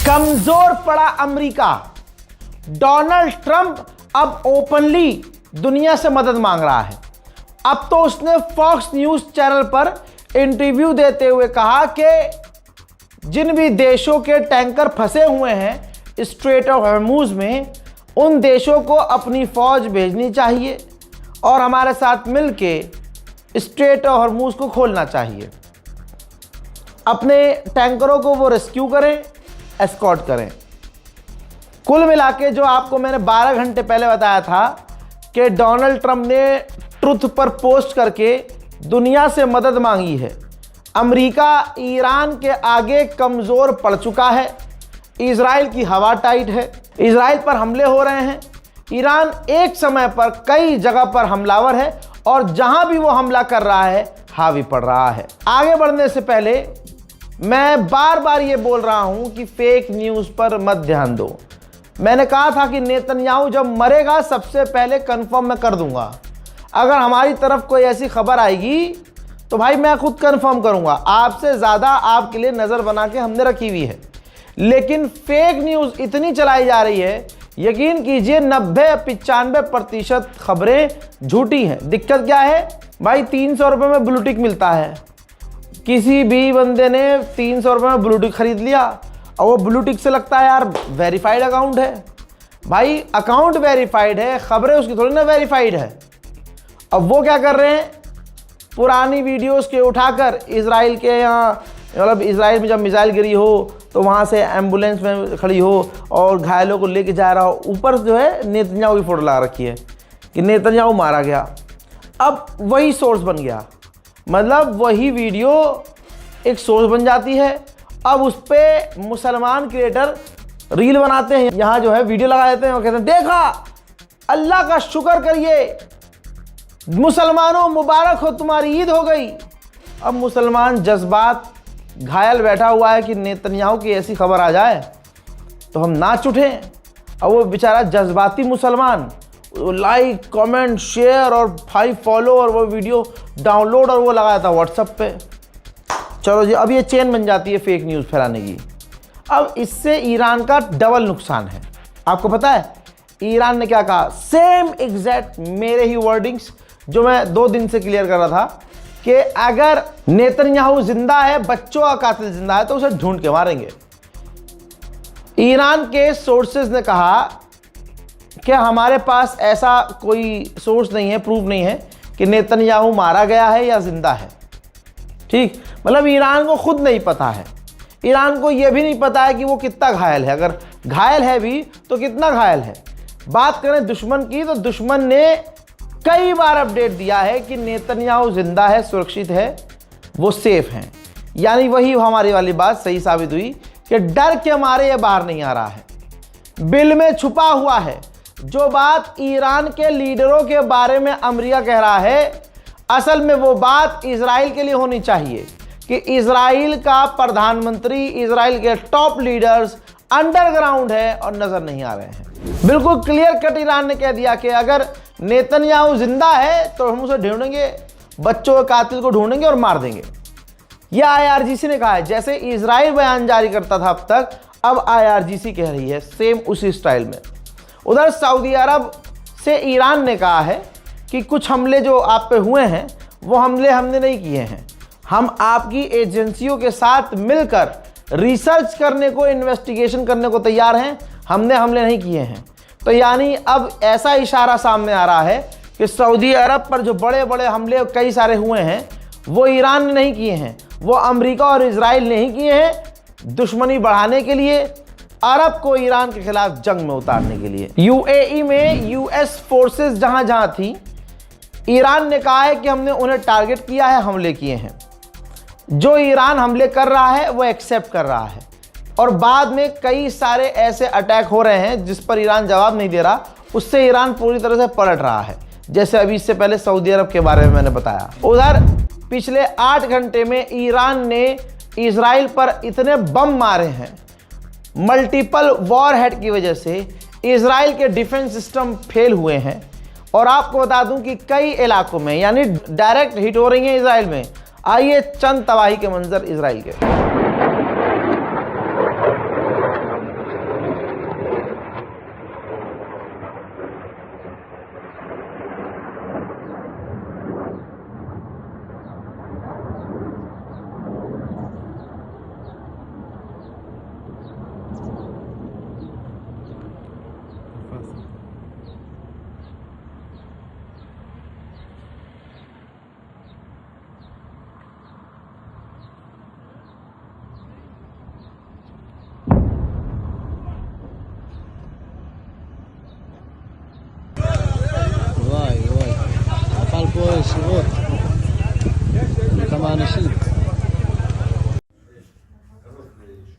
कमजोर पड़ा America. Donald Trump अब ओपनली दुनिया से मदद मांग रहा है। अब तो उसने फॉक्स न्यूज चैनल पर इंटरव्यू देते हुए कहा कि जिन भी देशों के टैंकर फंसे हुए हैं स्ट्रेट ऑफ हॉर्मूज में, उन देशों को अपनी फौज भेजनी चाहिए और हमारे साथ मिलके स्ट्रेट ऑफ हॉर्मूज को खोलना चाहिए। अपने टैंकरों को वो रेस्क्यू करें, एस्कॉर्ट करें। कुल मिला के जो आपको मैंने 12 घंटे पहले बताया था कि डोनाल्ड ट्रंप ने ट्रुथ पर पोस्ट करके दुनिया से मदद मांगी है। अमेरिका ईरान के आगे कमज़ोर पड़ चुका है। इजराइल की हवा टाइट है। इजराइल पर हमले हो रहे हैं। ईरान एक समय पर कई जगह पर हमलावर है और जहां भी वो हमला कर रहा है हावी पड़ रहा है। आगे बढ़ने से पहले मैं बार बार ये बोल रहा हूं कि फेक न्यूज़ पर मत ध्यान दो। मैंने कहा था कि नेतन्याहू जब मरेगा सबसे पहले कंफर्म मैं कर दूंगा। अगर हमारी तरफ कोई ऐसी खबर आएगी तो भाई मैं खुद कंफर्म करूंगा। आपसे ज़्यादा आपके लिए नज़र बना के हमने रखी हुई है। लेकिन फेक न्यूज़ इतनी चलाई जा रही है, यकीन कीजिए 90-95% खबरें झूठी हैं। दिक्कत क्या है भाई, 300 रुपये में ब्लूटिक मिलता है। किसी भी बंदे ने 300 रुपये में ब्लूटिक खरीद लिया और वो ब्लूटिक से लगता है यार वेरीफाइड अकाउंट है। भाई अकाउंट वेरीफाइड है, खबरें उसकी थोड़ी ना वेरीफाइड है। अब वो क्या कर रहे हैं, पुरानी वीडियोस के उठाकर इजराइल के यहाँ, मतलब इजराइल में जब मिसाइल गिरी हो तो वहाँ से एम्बुलेंस में खड़ी हो और घायलों को लेके जा रहा हो, ऊपर जो है नेतन्याहू की फ़ोटो लगा रखी है कि नेतन्याहू मारा गया। अब वही सोर्स बन गया, मतलब वही वीडियो एक सोर्स बन जाती है। अब उस पर मुसलमान क्रिएटर रील बनाते हैं, यहाँ जो है वीडियो लगा देते हैं और कहते हैं देखा अल्लाह का शुक्र करिए, मुसलमानों मुबारक हो, तुम्हारी ईद हो गई। अब मुसलमान जज्बात घायल बैठा हुआ है कि नेतन्याहू की ऐसी खबर आ जाए तो हम नाच उठें। अब वो बेचारा जज्बाती मुसलमान लाइक कमेंट शेयर और 5 फॉलो और वो वीडियो डाउनलोड और वो लगाया था व्हाट्सएप पे। चलो जी, अब ये चेन बन जाती है फेक न्यूज़ फैलाने की। अब इससे ईरान का डबल नुकसान है। आपको पता है ईरान ने क्या कहा, सेम एग्जैक्ट मेरे ही वर्डिंग्स जो मैं 2 दिन से क्लियर कर रहा था कि अगर नेतन्याहू जिंदा है, बच्चों का कातिल जिंदा है, तो उसे ढूंढ के मारेंगे। ईरान के सोर्सेज ने कहा कि हमारे पास ऐसा कोई सोर्स नहीं है, प्रूफ नहीं है कि नेतन्याहू मारा गया है या जिंदा है। ठीक, मतलब ईरान को खुद नहीं पता है। ईरान को यह भी नहीं पता है कि वो कितना घायल है, अगर घायल है भी तो कितना घायल है। बात करें दुश्मन की तो दुश्मन ने कई बार अपडेट दिया है कि नेतन्याहू जिंदा है, सुरक्षित है, वो सेफ हैं। यानी वही हमारी वाली बात सही साबित हुई कि डर के मारे ये बाहर नहीं आ रहा है, बिल में छुपा हुआ है। जो बात ईरान के लीडरों के बारे में अमेरिका कह रहा है, असल में वो बात इजराइल के लिए होनी चाहिए कि इजराइल का प्रधानमंत्री, इजराइल के टॉप लीडर्स अंडरग्राउंड है और नजर नहीं आ रहे हैं। बिल्कुल क्लियर कट ईरान ने कह दिया कि अगर नेतन्याहू जिंदा है तो हम उसे ढूंढेंगे, बच्चों के कातिल को ढूंढेंगे और मार देंगे। यह IRGC ने कहा है। जैसे इजराइल बयान जारी करता था अब तक, अब IRGC कह रही है सेम उसी स्टाइल में। उधर सऊदी अरब से ईरान ने कहा है कि कुछ हमले जो आप पे हुए हैं वो हमले हमने नहीं किए हैं, हम आपकी एजेंसियों के साथ मिलकर रिसर्च करने को, इन्वेस्टिगेशन करने को तैयार हैं, हमने हमले नहीं किए हैं। तो यानी अब ऐसा इशारा सामने आ रहा है कि सऊदी अरब पर जो बड़े बड़े हमले कई सारे हुए हैं वो ईरान ने नहीं किए हैं, वो अमेरिका और इजराइल ने ही किए हैं, दुश्मनी बढ़ाने के लिए, अरब को ईरान के खिलाफ जंग में उतारने के लिए। UAE में US फोर्सेस जहां जहां थी, ईरान ने कहा है कि हमने उन्हें टारगेट किया है, हमले किए हैं। जो ईरान हमले कर रहा है वो एक्सेप्ट कर रहा है और बाद में कई सारे ऐसे अटैक हो रहे हैं जिस पर ईरान जवाब नहीं दे रहा, उससे ईरान पूरी तरह से पलट रहा है। जैसे अभी इससे पहले सऊदी अरब के बारे में मैंने बताया। उधर पिछले 8 घंटे में ईरान ने इजराइल पर इतने बम मारे हैं, मल्टीपल वॉरहेड की वजह से इजराइल के डिफेंस सिस्टम फेल हुए हैं। और आपको बता दूं कि कई इलाकों में यानी डायरेक्ट हिट हो रही है इजराइल में। आइए चंद तबाही के मंजर इजराइल के।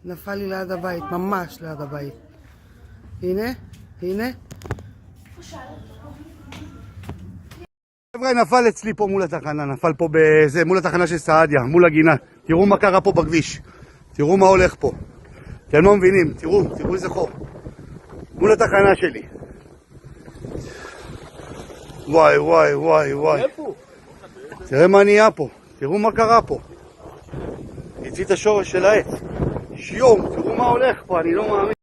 נפל לי ליד הבית, ממש ליד הבית. הנה, הנה. חבר'ה, נפל אצלי פה מול התחנה, נפל פה מול התחנה של סעדיה, מול הגינה. תראו מה קרה פה בכביש. תראו מה הולך פה. אתם לא מבינים, תראו איזה חור. מול התחנה שלי. וואי. תראה מה נהיה פה. תראו מה קרה פה. הציא את השורש של העץ. שיום, תראו מה הולך פה, אני לא מאמין.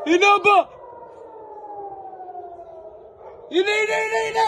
הנה הבא! הנה!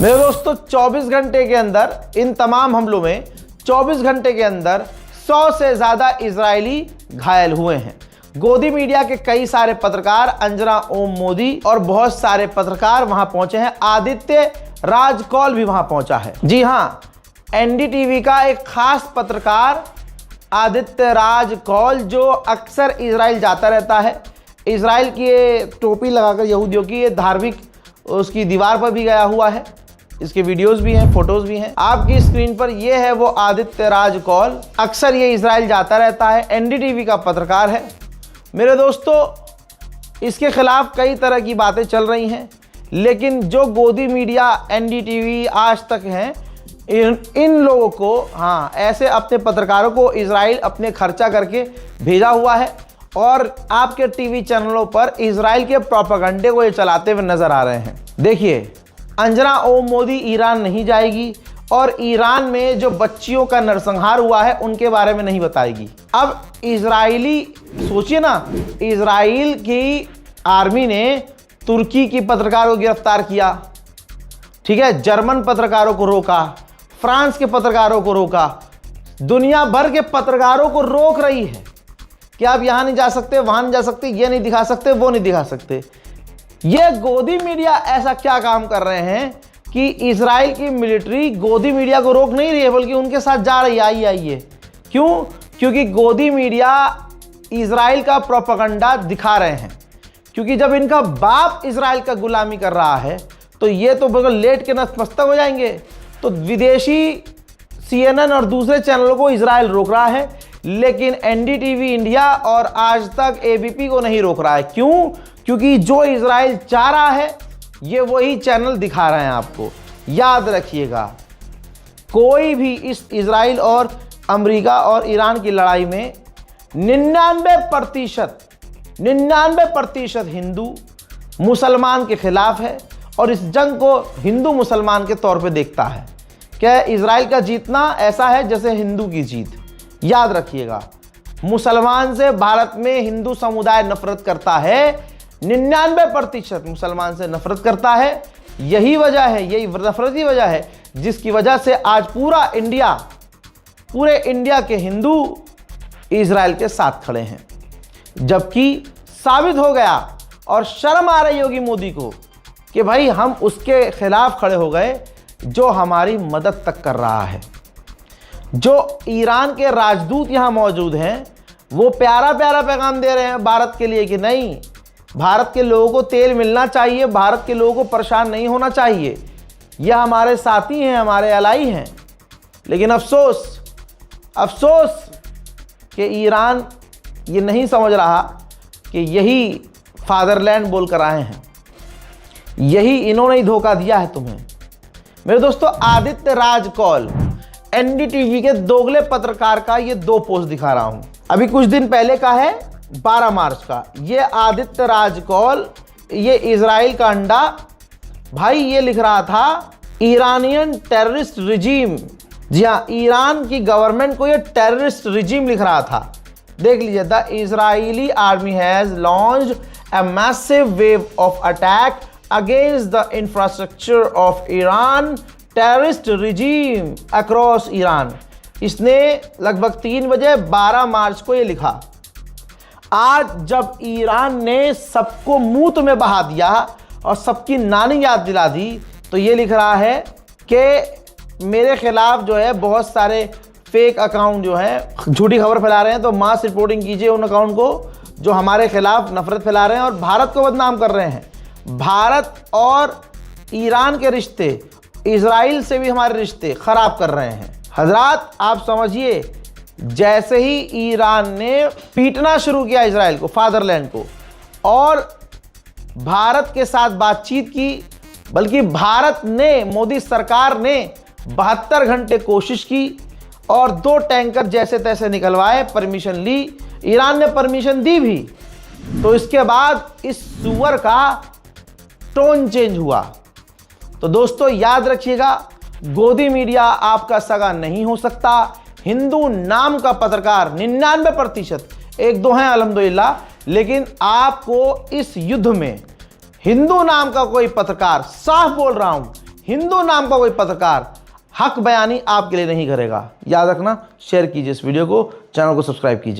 मेरे दोस्तों 24 घंटे के अंदर इन तमाम हमलों में 24 घंटे के अंदर 100 से ज्यादा इजरायली घायल हुए हैं। गोदी मीडिया के कई सारे पत्रकार, अंजना ओम मोदी और बहुत सारे पत्रकार वहां पहुंचे हैं। आदित्य राज कौल भी वहां पहुंचा है। जी हां, एनडीटीवी का एक खास पत्रकार आदित्य राज कौल, जो अक्सर इजराइल जाता रहता है, इजराइल की ये टोपी लगाकर यहूदियों की ये धार्मिक उसकी दीवार पर भी गया हुआ है। इसके वीडियोस भी हैं, फोटोज भी हैं। आपकी स्क्रीन पर ये है वो आदित्य राज कौल। अक्सर ये इजराइल जाता रहता है, एनडीटीवी का पत्रकार है। मेरे दोस्तों, इसके खिलाफ कई तरह की बातें चल रही हैं, लेकिन जो गोदी मीडिया, एनडीटीवी, आज तक हैं, इन लोगों को, हाँ, ऐसे अपने पत्रकारों को इजराइल अपने खर्चा करके भेजा हुआ है और आपके टीवी चैनलों पर इजराइल के प्रोपेगेंडे को ये चलाते हुए नजर आ रहे हैं। देखिए, अंजना ओम मोदी ईरान नहीं जाएगी और ईरान में जो बच्चियों का नरसंहार हुआ है उनके बारे में नहीं बताएगी। अब इजरायली, सोचिए ना, इजराइल की आर्मी ने तुर्की की पत्रकार को गिरफ्तार किया, ठीक है, जर्मन पत्रकारों को रोका, फ्रांस के पत्रकारों को रोका, दुनिया भर के पत्रकारों को रोक रही है कि आप यहां नहीं जा सकते, वहां नहीं जा सकते, ये नहीं दिखा सकते, वो नहीं दिखा सकते। ये गोदी मीडिया ऐसा क्या काम कर रहे हैं कि इजराइल की मिलिट्री गोदी मीडिया को रोक नहीं रही है, बल्कि उनके साथ जा रही है, आइए। क्यों? क्योंकि गोदी मीडिया इजराइल का प्रोपेगेंडा दिखा रहे हैं। क्योंकि जब इनका बाप इजराइल का गुलामी कर रहा है तो ये तो बिल्कुल लेट के नतमस्तक हो जाएंगे। तो विदेशी CNN और दूसरे चैनलों को इजराइल रोक रहा है, लेकिन एनडीटीवी इंडिया और आज तक ABP को नहीं रोक रहा है। क्यों? क्योंकि जो इजराइल चाह रहा है ये वही चैनल दिखा रहे हैं आपको। याद रखिएगा, कोई भी इस इजराइल और अमेरिका और ईरान की लड़ाई में 99% हिंदू मुसलमान के खिलाफ है और इस जंग को हिंदू मुसलमान के तौर पे देखता है। क्या इजराइल का जीतना ऐसा है जैसे हिंदू की जीत। याद रखिएगा, मुसलमान से भारत में हिंदू समुदाय नफरत करता है, 99% मुसलमान से नफरत करता है। यही वजह है, यही नफरत की वजह है जिसकी वजह से आज पूरे इंडिया के हिंदू इजराइल के साथ खड़े हैं। जबकि साबित हो गया और शर्म आ रही होगी मोदी को कि भाई हम उसके खिलाफ खड़े हो गए जो हमारी मदद तक कर रहा है। जो ईरान के राजदूत यहां मौजूद हैं वो प्यारा पैगाम दे रहे हैं भारत के लिए कि नहीं, भारत के लोगों को तेल मिलना चाहिए, भारत के लोगों को परेशान नहीं होना चाहिए, यह हमारे साथी हैं, हमारे अलाई हैं। लेकिन अफसोस कि ईरान ये नहीं समझ रहा कि यही फादरलैंड बोलकर आए हैं, यही इन्होंने ही धोखा दिया है तुम्हें। मेरे दोस्तों, आदित्य राज कौल, एनडीटीवी के दोगले पत्रकार का ये 2 पोस्ट दिखा रहा हूं। अभी कुछ दिन पहले का है, 12 मार्च का। ये आदित्य राजकौल, ये इजराइल का अंडा भाई, ये लिख रहा था ईरानियन टेररिस्ट रिजीम। जी हाँ, ईरान की गवर्नमेंट को ये टेररिस्ट रिजीम लिख रहा था। देख लीजिए, the Israeli army has launched a massive wave of attack against the infrastructure of Iran terrorist regime across Iran. इसने लगभग 3 बजे 12 मार्च को ये लिखा। आज जब ईरान ने सबको मुंह में बहा दिया और सबकी नानी याद दिला दी, तो ये लिख रहा है कि मेरे खिलाफ जो है बहुत सारे फेक अकाउंट जो है झूठी खबर फैला रहे हैं, तो मास रिपोर्टिंग कीजिए उन अकाउंट को जो हमारे खिलाफ नफरत फैला रहे हैं और भारत को बदनाम कर रहे हैं। भारत और ईरान के रिश्ते, इजराइल से भी हमारे रिश्ते खराब कर रहे हैं। हजरात, आप समझिए, जैसे ही ईरान ने पीटना शुरू किया इजराइल को, फादरलैंड को, और भारत के साथ बातचीत की, बल्कि भारत ने, मोदी सरकार ने 72 घंटे कोशिश की और 2 टैंकर जैसे तैसे निकलवाए, परमिशन ली, ईरान ने परमिशन दी भी, तो इसके बाद इस सुअर का टोन चेंज हुआ। तो दोस्तों याद रखिएगा, गोदी मीडिया आपका सगा नहीं हो सकता। हिंदू नाम का पत्रकार 99%, 1-2 हैं अल्हम्दुलिल्लाह, लेकिन आपको इस युद्ध में हिंदू नाम का कोई पत्रकार, साफ बोल रहा हूं, हिंदू नाम का कोई पत्रकार हक बयानी आपके लिए नहीं करेगा। याद रखना, शेयर कीजिए इस वीडियो को, चैनल को सब्सक्राइब कीजिए।